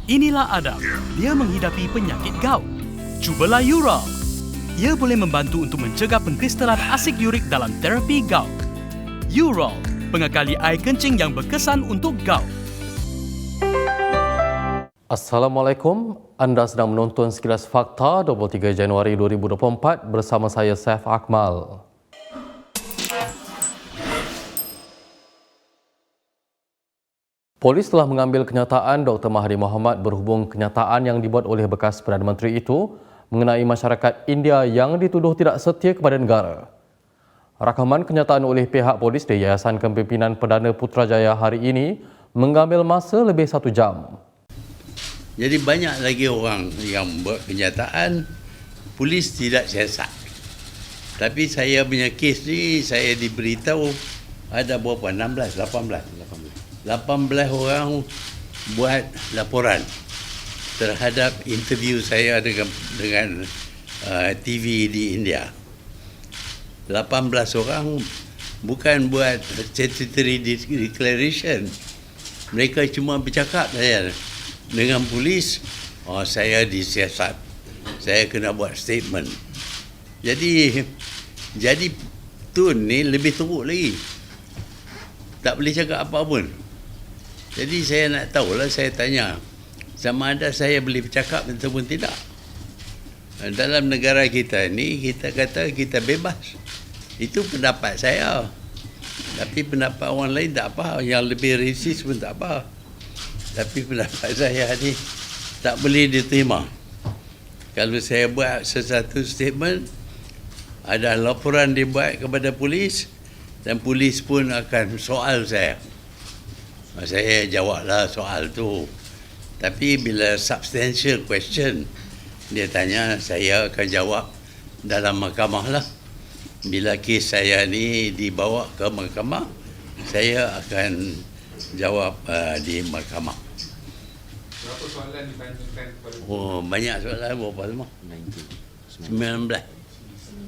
Inilah Adam. Dia menghidapi penyakit gout. Cubalah Ural. Ia boleh membantu untuk mencegah pengkristalan asid urik dalam terapi gout. Ural, pengekali air kencing yang berkesan untuk gout. Assalamualaikum. Anda sedang menonton Sekilas Fakta 23 Januari 2024 bersama saya Saif Akmal. Polis telah mengambil kenyataan Dr. Mahathir Mohamad berhubung kenyataan yang dibuat oleh bekas Perdana Menteri itu mengenai masyarakat India yang dituduh tidak setia kepada negara. Rakaman kenyataan oleh pihak polis di Yayasan Kepimpinan Perdana Putrajaya hari ini mengambil masa lebih 1 jam. Jadi banyak lagi orang yang buat kenyataan, polis tidak siasat. Tapi saya punya kes ni, saya diberitahu ada berapa? 18 orang buat laporan terhadap interview saya dengan TV di India. 18 orang bukan buat statutory declaration. Mereka cuma bercakap saya dengan polis, saya disiasat. Saya kena buat statement. Jadi Tun ni lebih teruk lagi. Tak boleh cakap apa pun. Jadi saya nak tahulah, saya tanya sama ada saya boleh bercakap ataupun tidak. Dalam negara kita ni, kita kata kita bebas. Itu pendapat saya. Tapi pendapat orang lain tak apa. Yang lebih resis pun tak apa. Tapi pendapat saya ni tak boleh diterima. Kalau saya buat sesuatu statement, ada laporan dibuat kepada polis dan polis pun akan soal saya. Saya jawablah soal tu. Tapi bila substantial question, dia tanya, saya akan jawab dalam mahkamah lah. Bila kes saya ni dibawa ke mahkamah, saya akan jawab di mahkamah. Berapa soalan dibandingkan kepada Banyak soalan. Berapa lama?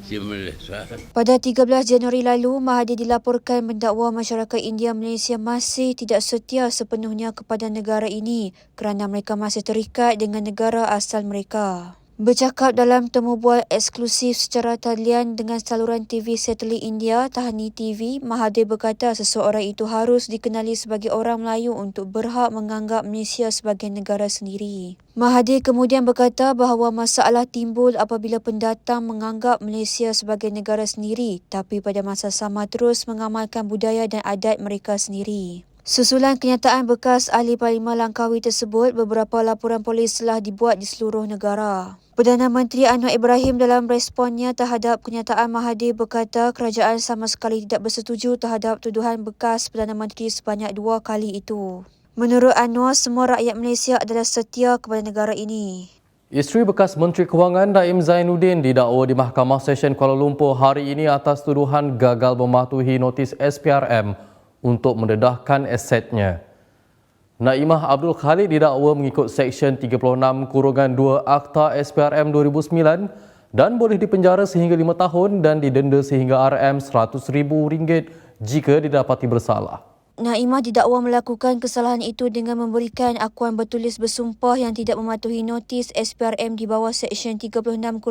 19 soalan. Pada 13 Januari lalu, Mahathir dilaporkan mendakwa masyarakat India Malaysia masih tidak setia sepenuhnya kepada negara ini kerana mereka masih terikat dengan negara asal mereka. Bercakap dalam temu bual eksklusif secara talian dengan saluran TV satelit India, Tahani TV, Mahathir berkata seseorang itu harus dikenali sebagai orang Melayu untuk berhak menganggap Malaysia sebagai negara sendiri. Mahathir kemudian berkata bahawa masalah timbul apabila pendatang menganggap Malaysia sebagai negara sendiri tapi pada masa sama terus mengamalkan budaya dan adat mereka sendiri. Susulan kenyataan bekas Ahli Parlimen Langkawi tersebut, beberapa laporan polis telah dibuat di seluruh negara. Perdana Menteri Anwar Ibrahim dalam responnya terhadap kenyataan Mahathir berkata kerajaan sama sekali tidak bersetuju terhadap tuduhan bekas Perdana Menteri sebanyak 2 kali itu. Menurut Anwar, semua rakyat Malaysia adalah setia kepada negara ini. Isteri bekas Menteri Kewangan Naim Zainuddin didakwa di Mahkamah Session Kuala Lumpur hari ini atas tuduhan gagal mematuhi notis SPRM untuk mendedahkan asetnya. Naimah Abdul Khalid didakwa mengikut Seksyen 36-2 Akta SPRM 2009 dan boleh dipenjara sehingga 5 tahun dan didenda sehingga RM100,000 jika didapati bersalah. Naimah didakwa melakukan kesalahan itu dengan memberikan akuan bertulis bersumpah yang tidak mematuhi notis SPRM di bawah Seksyen 36-1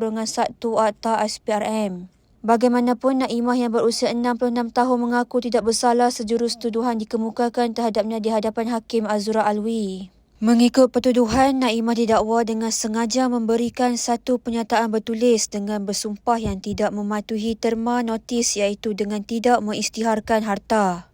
Akta SPRM. Bagaimanapun, Naimah yang berusia 66 tahun mengaku tidak bersalah sejurus tuduhan dikemukakan terhadapnya di hadapan Hakim Azura Alwi. Mengikut pertuduhan, Naimah didakwa dengan sengaja memberikan satu pernyataan bertulis dengan bersumpah yang tidak mematuhi terma notis iaitu dengan tidak mengisytiharkan harta.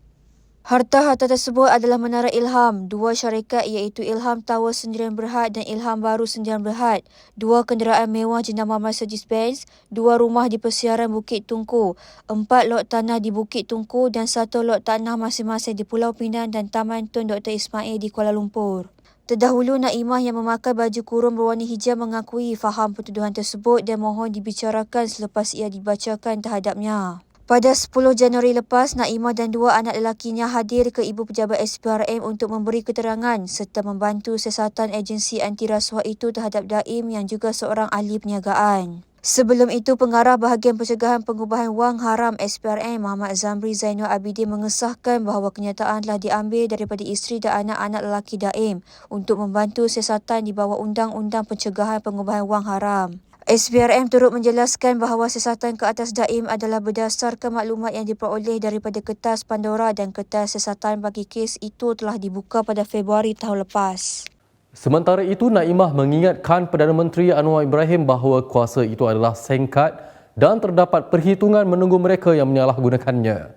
Harta-harta tersebut adalah Menara Ilham, 2 syarikat iaitu Ilham Tower Sendirian Berhad dan Ilham Baru Sendirian Berhad, 2 kenderaan mewah jenama Mercedes-Benz, 2 rumah di persiaran Bukit Tungku, 4 lot tanah di Bukit Tungku dan 1 lot tanah masing-masing di Pulau Pinang dan Taman Tun Dr. Ismail di Kuala Lumpur. Terdahulu, Naimah yang memakai baju kurung berwarna hijau mengakui faham pertuduhan tersebut dan mohon dibicarakan selepas ia dibacakan terhadapnya. Pada 10 Januari lepas, Naimah dan 2 anak lelakinya hadir ke Ibu Pejabat SPRM untuk memberi keterangan serta membantu siasatan agensi anti rasuah itu terhadap Daim yang juga seorang ahli perniagaan. Sebelum itu, Pengarah Bahagian Pencegahan Pengubahan Wang Haram SPRM Muhammad Zamri Zainul Abidin mengesahkan bahawa kenyataan telah diambil daripada isteri dan anak-anak lelaki Daim untuk membantu siasatan di bawah Undang-Undang Pencegahan Pengubahan Wang Haram. SPRM turut menjelaskan bahawa siasatan ke atas Daim adalah berdasarkan maklumat yang diperoleh daripada kertas Pandora dan kertas siasatan bagi kes itu telah dibuka pada Februari tahun lepas. Sementara itu, Naimah mengingatkan Perdana Menteri Anwar Ibrahim bahawa kuasa itu adalah singkat dan terdapat perhitungan menunggu mereka yang menyalahgunakannya.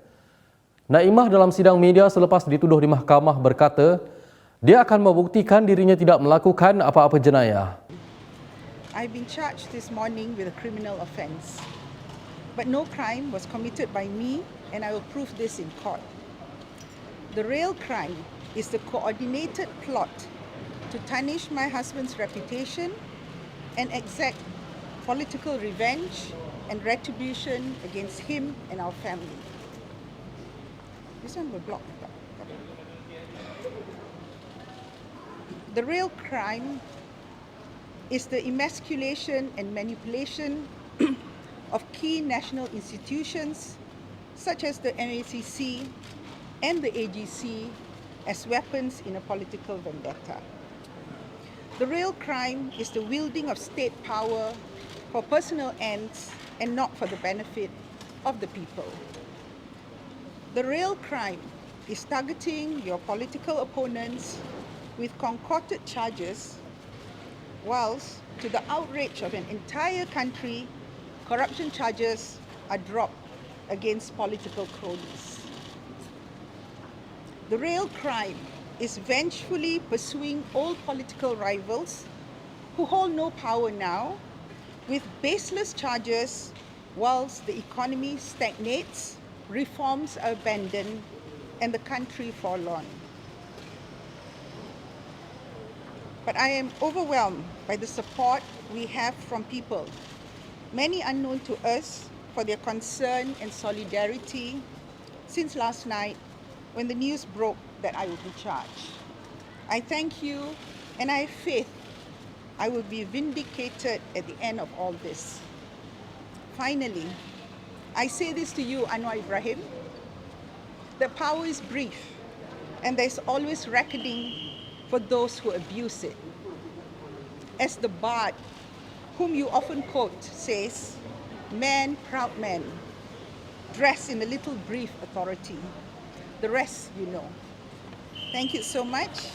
Naimah dalam sidang media selepas dituduh di mahkamah berkata, dia akan membuktikan dirinya tidak melakukan apa-apa jenayah. I've been charged this morning with a criminal offence, but no crime was committed by me, and I will prove this in court. The real crime is the coordinated plot to tarnish my husband's reputation and exact political revenge and retribution against him and our family. This one will block. The real crime is the emasculation and manipulation of key national institutions such as the MACC and the AGC as weapons in a political vendetta. The real crime is the wielding of state power for personal ends and not for the benefit of the people. The real crime is targeting your political opponents with concocted charges, whilst to the outrage of an entire country, corruption charges are dropped against political cronies. The real crime is vengefully pursuing old political rivals who hold no power now with baseless charges whilst the economy stagnates, reforms are abandoned, and the country forlorn. But I am overwhelmed by the support we have from people, many unknown to us, for their concern and solidarity since last night when the news broke that I will be charged. I thank you, and I have faith I will be vindicated at the end of all this. Finally, I say this to you, Anwar Ibrahim, that power is brief, and there's always reckoning for those who abuse it. As the bard, whom you often quote, says, "Man, proud man, dressed in a little brief authority. The rest you know." Thank you so much.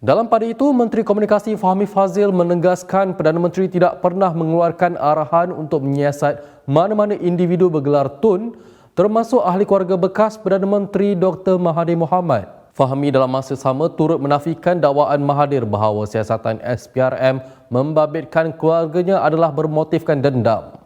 Dalam pada itu, Menteri Komunikasi Fahmi Fadzil menegaskan Perdana Menteri tidak pernah mengeluarkan arahan untuk menyiasat mana-mana individu bergelar Tun, termasuk ahli keluarga bekas Perdana Menteri Dr. Mahathir Mohamad. Fahmi dalam masa sama turut menafikan dakwaan Mahathir bahawa siasatan SPRM membabitkan keluarganya adalah bermotifkan dendam.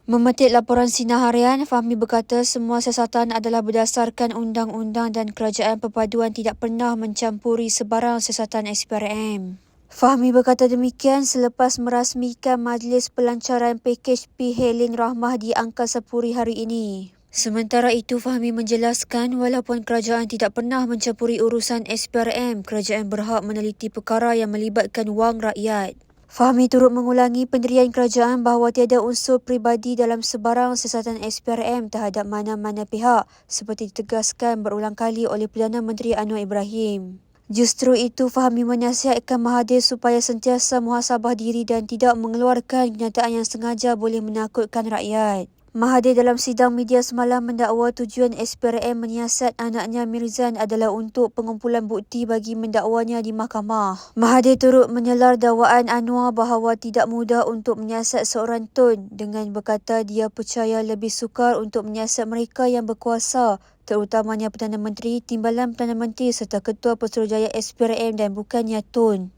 Memetik laporan Sinar Harian, Fahmi berkata semua siasatan adalah berdasarkan undang-undang dan kerajaan perpaduan tidak pernah mencampuri sebarang siasatan SPRM. Fahmi berkata demikian selepas merasmikan Majlis Pelancaran Pakej P-Hailing Rahmah di Angkasa Puri hari ini. Sementara itu, Fahmi menjelaskan walaupun kerajaan tidak pernah mencampuri urusan SPRM, kerajaan berhak meneliti perkara yang melibatkan wang rakyat. Fahmi turut mengulangi pendirian kerajaan bahawa tiada unsur peribadi dalam sebarang siasatan SPRM terhadap mana-mana pihak seperti ditegaskan berulang kali oleh Perdana Menteri Anwar Ibrahim. Justru itu, Fahmi menasihatkan Mahathir supaya sentiasa muhasabah diri dan tidak mengeluarkan kenyataan yang sengaja boleh menakutkan rakyat. Mahathir dalam sidang media semalam mendakwa tujuan SPRM menyiasat anaknya Mirzan adalah untuk pengumpulan bukti bagi mendakwanya di mahkamah. Mahathir turut menyelar dakwaan Anwar bahawa tidak mudah untuk menyiasat seorang Tun dengan berkata dia percaya lebih sukar untuk menyiasat mereka yang berkuasa, terutamanya Perdana Menteri, timbalan Perdana Menteri serta Ketua Pesuruhjaya SPRM dan bukannya Tun.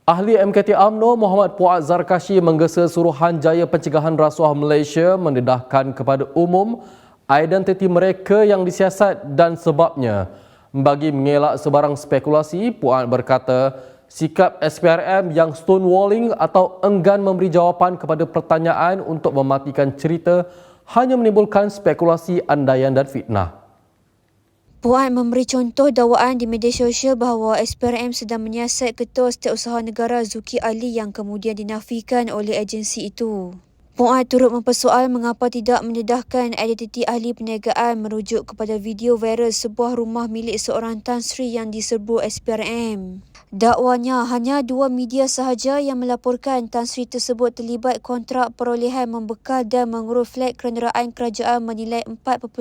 Ahli MKT UMNO Muhammad Puat Zarkashi menggesa Suruhanjaya Pencegahan Rasuah Malaysia mendedahkan kepada umum identiti mereka yang disiasat dan sebabnya. Bagi mengelak sebarang spekulasi, Puat berkata sikap SPRM yang stonewalling atau enggan memberi jawapan kepada pertanyaan untuk mematikan cerita hanya menimbulkan spekulasi, andaian dan fitnah. Puan memberi contoh dakwaan di media sosial bahawa SPRM sedang menyiasat Ketua Setiausaha Negara Zulkifli Ali yang kemudian dinafikan oleh agensi itu. Puan turut mempersoal mengapa tidak mendedahkan identiti ahli perniagaan merujuk kepada video viral sebuah rumah milik seorang Tan Sri yang diserbu SPRM. Dakwanya hanya 2 media sahaja yang melaporkan Tan Sri tersebut terlibat kontrak perolehan membekal dan mengurus flat kenderaan kerajaan menilai 4.5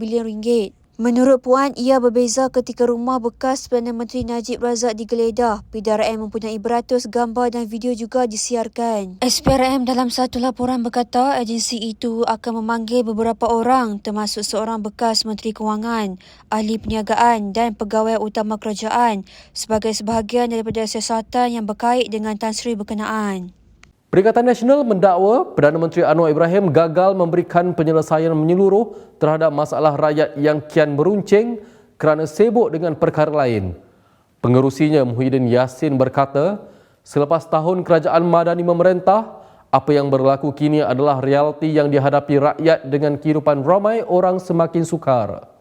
bilion ringgit. Menurut Puan, ia berbeza ketika rumah bekas Perdana Menteri Najib Razak digeledah. PDRM mempunyai beratus gambar dan video juga disiarkan. SPRM dalam satu laporan berkata agensi itu akan memanggil beberapa orang termasuk seorang bekas Menteri Kewangan, ahli perniagaan dan pegawai utama kerajaan sebagai sebahagian daripada siasatan yang berkait dengan Tan Sri berkenaan. Perikatan Nasional mendakwa Perdana Menteri Anwar Ibrahim gagal memberikan penyelesaian menyeluruh terhadap masalah rakyat yang kian meruncing kerana sibuk dengan perkara lain. Pengerusinya Muhyiddin Yassin berkata, selepas tahun kerajaan madani memerintah, apa yang berlaku kini adalah realiti yang dihadapi rakyat dengan kehidupan ramai orang semakin sukar.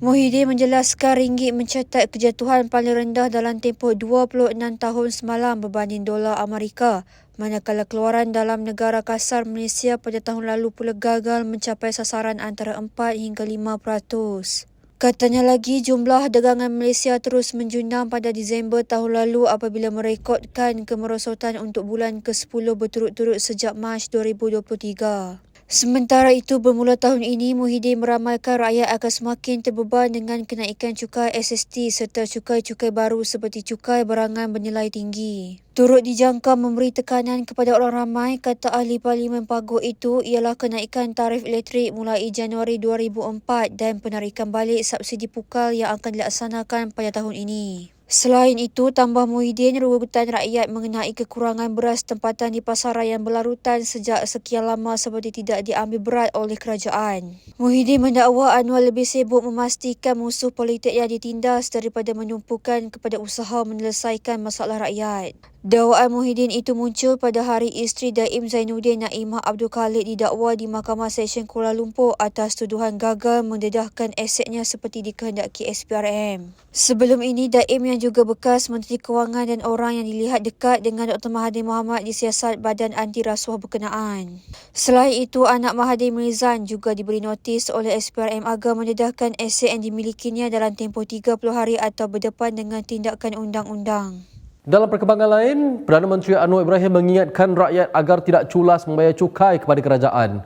Muhyiddin menjelaskan ringgit mencatat kejatuhan paling rendah dalam tempoh 26 tahun semalam berbanding dolar Amerika, manakala keluaran dalam negara kasar Malaysia pada tahun lalu pula gagal mencapai sasaran antara 4 hingga 5%. Katanya lagi, jumlah dagangan Malaysia terus menjunam pada Disember tahun lalu apabila merekodkan kemerosotan untuk bulan ke-10 berturut-turut sejak Mac 2023. Sementara itu, bermula tahun ini, Muhyiddin meramalkan rakyat akan semakin terbeban dengan kenaikan cukai SST serta cukai-cukai baru seperti cukai barangan bernilai tinggi. Turut dijangka memberi tekanan kepada orang ramai, kata ahli Parlimen Paguh itu, ialah kenaikan tarif elektrik mulai Januari 2004 dan penarikan balik subsidi pukal yang akan dilaksanakan pada tahun ini. Selain itu, tambah Muhyiddin, rebutan rakyat mengenai kekurangan beras tempatan di pasaran yang berlarutan sejak sekian lama seperti tidak diambil berat oleh kerajaan. Muhyiddin mendakwa Anwar lebih sibuk memastikan musuh politik yang ditindas daripada menumpukan kepada usaha menyelesaikan masalah rakyat. Dakwaan Muhyiddin itu muncul pada hari isteri Daim Zainuddin Naimah Abdul Khalid didakwa di Mahkamah Seksyen Kuala Lumpur atas tuduhan gagal mendedahkan asetnya seperti dikehendaki SPRM. Sebelum ini, Daim yang juga bekas Menteri Kewangan dan orang yang dilihat dekat dengan Dr. Mahathir Mohamad disiasat Badan Anti Rasuah berkenaan. Selain itu, anak Mahathir Mirzan juga diberi notis oleh SPRM agar mendedahkan aset yang dimilikinya dalam tempoh 30 hari atau berdepan dengan tindakan undang-undang. Dalam perkembangan lain, Perdana Menteri Anwar Ibrahim mengingatkan rakyat agar tidak culas membayar cukai kepada kerajaan.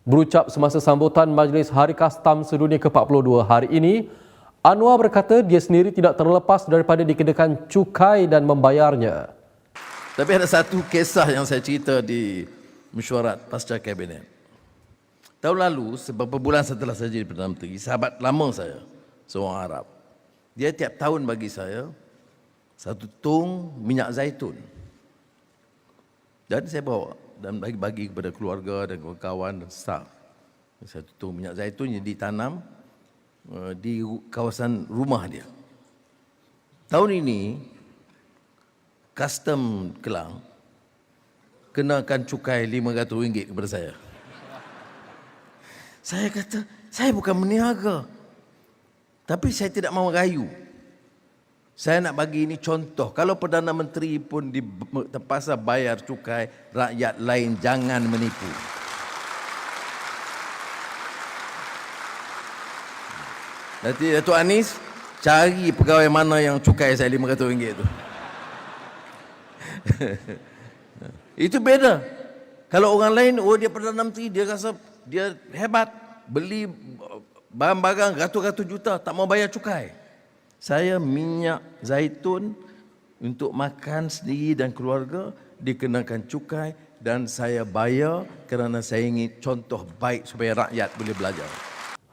Berucap semasa sambutan Majlis Hari Kastam Sedunia ke-42 hari ini, Anwar berkata dia sendiri tidak terlepas daripada dikenakan cukai dan membayarnya. Tapi ada satu kisah yang saya cerita di mesyuarat pasca kabinet. Tahun lalu, beberapa bulan setelah saya jadi Perdana Menteri, sahabat lama saya, seorang Arab, dia tiap tahun bagi saya 1 tong minyak zaitun. Dan saya bawa dan bagi-bagi kepada keluarga dan kawan dan staf. 1 tong minyak zaitun yang ditanam di kawasan rumah dia. Tahun ini, Custom Kelang kenakan cukai RM500 kepada saya. Saya kata, saya bukan meniaga. Tapi saya tidak mahu rayu. Saya nak bagi ini contoh. Kalau Perdana Menteri pun terpaksa bayar cukai, rakyat lain jangan menipu. Nanti Datuk Anis cari pegawai mana yang cukai saya RM500 itu. Itu beda. Kalau orang lain, oh dia Perdana Menteri, dia rasa dia hebat. Beli barang-barang ratus-ratus juta, tak mau bayar cukai. Saya minyak zaitun untuk makan sendiri dan keluarga dikenakan cukai dan saya bayar kerana saya ingin contoh baik supaya rakyat boleh belajar.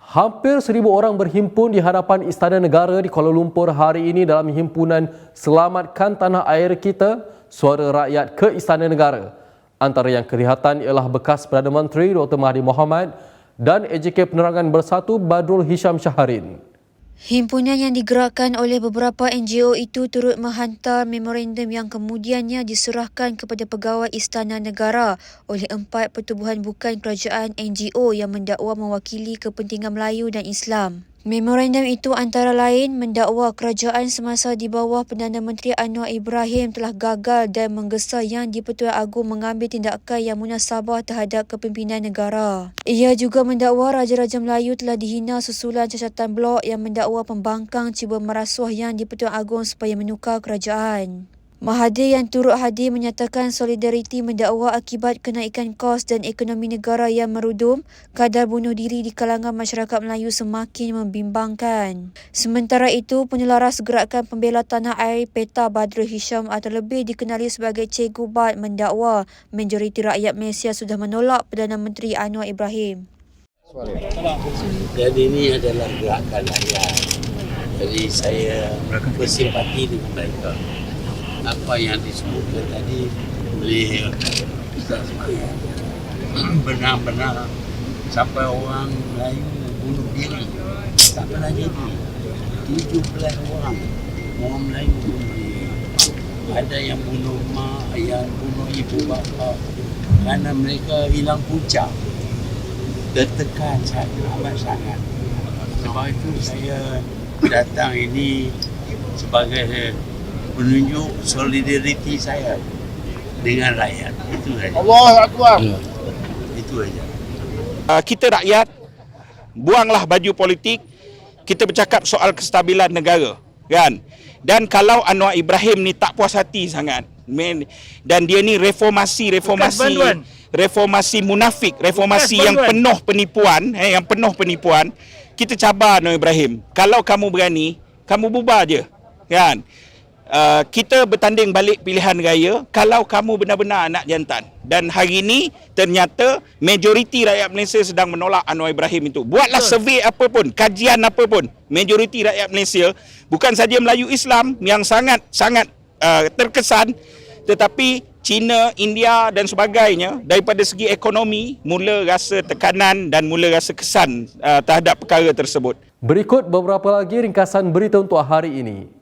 Hampir 1,000 orang berhimpun di hadapan Istana Negara di Kuala Lumpur hari ini dalam himpunan Selamatkan Tanah Air Kita, Suara Rakyat ke Istana Negara. Antara yang kelihatan ialah bekas Perdana Menteri Dr. Mahathir Mohamad dan AJK Penerangan Bersatu Badrul Hisham Syaharin. Himpunan yang digerakkan oleh beberapa NGO itu turut menghantar memorandum yang kemudiannya diserahkan kepada pegawai Istana Negara oleh 4 pertubuhan bukan kerajaan NGO yang mendakwa mewakili kepentingan Melayu dan Islam. Memorandum itu antara lain mendakwa kerajaan semasa di bawah Perdana Menteri Anwar Ibrahim telah gagal dan menggesa Yang di-Pertuan Agong mengambil tindakan yang munasabah terhadap kepimpinan negara. Ia juga mendakwa Raja-Raja Melayu telah dihina susulan cacatan blok yang mendakwa pembangkang cuba merasuah Yang di-Pertuan Agong supaya menukar kerajaan. Mahathir yang turut hadir menyatakan solidariti mendakwa akibat kenaikan kos dan ekonomi negara yang merudum, kadar bunuh diri di kalangan masyarakat Melayu semakin membimbangkan. Sementara itu, penyelaras Gerakan Pembela Tanah Air PETA Badrul Hisham atau lebih dikenali sebagai Cikgu Bad mendakwa majoriti rakyat Malaysia sudah menolak Perdana Menteri Anwar Ibrahim. Dan ini adalah gerakan rakyat. Jadi saya bersimpati dengan mereka. Apa yang disebutkan tadi oleh Ustaz Ismail benar-benar sampai orang Melayu bunuh diri. Tak pernah jadi. 17 orang Melayu bunuh diri. Ada yang bunuh mak, yang bunuh ibu bapa kerana mereka hilang punca. Tertekan amat sangat. Sebab itu saya datang ini sebagai menunjuk solidariti saya dengan rakyat. Itu saja. Allah Akbar. Itu saja. Kita rakyat, buanglah baju politik, kita bercakap soal kestabilan negara, kan? Dan kalau Anwar Ibrahim ni tak puas hati sangat, dan dia ni reformasi munafik, reformasi yang penuh penipuan, kita cabar Anwar Ibrahim. Kalau kamu berani, kamu bubar je, kan? Kita bertanding balik pilihan raya kalau kamu benar-benar anak jantan. Dan hari ini ternyata majoriti rakyat Malaysia sedang menolak Anwar Ibrahim itu. Buatlah survey apa pun, kajian apa pun, majoriti rakyat Malaysia bukan saja Melayu Islam yang sangat terkesan, tetapi China, India dan sebagainya daripada segi ekonomi mula rasa tekanan dan mula rasa kesan terhadap perkara tersebut. Berikut beberapa lagi ringkasan berita untuk hari ini.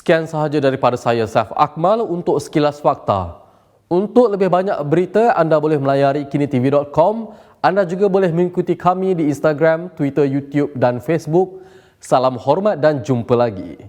Sekian sahaja daripada saya, Saif Akmal, untuk Sekilas Fakta. Untuk lebih banyak berita, anda boleh melayari kinitv.com. Anda juga boleh mengikuti kami di Instagram, Twitter, YouTube dan Facebook. Salam hormat dan jumpa lagi.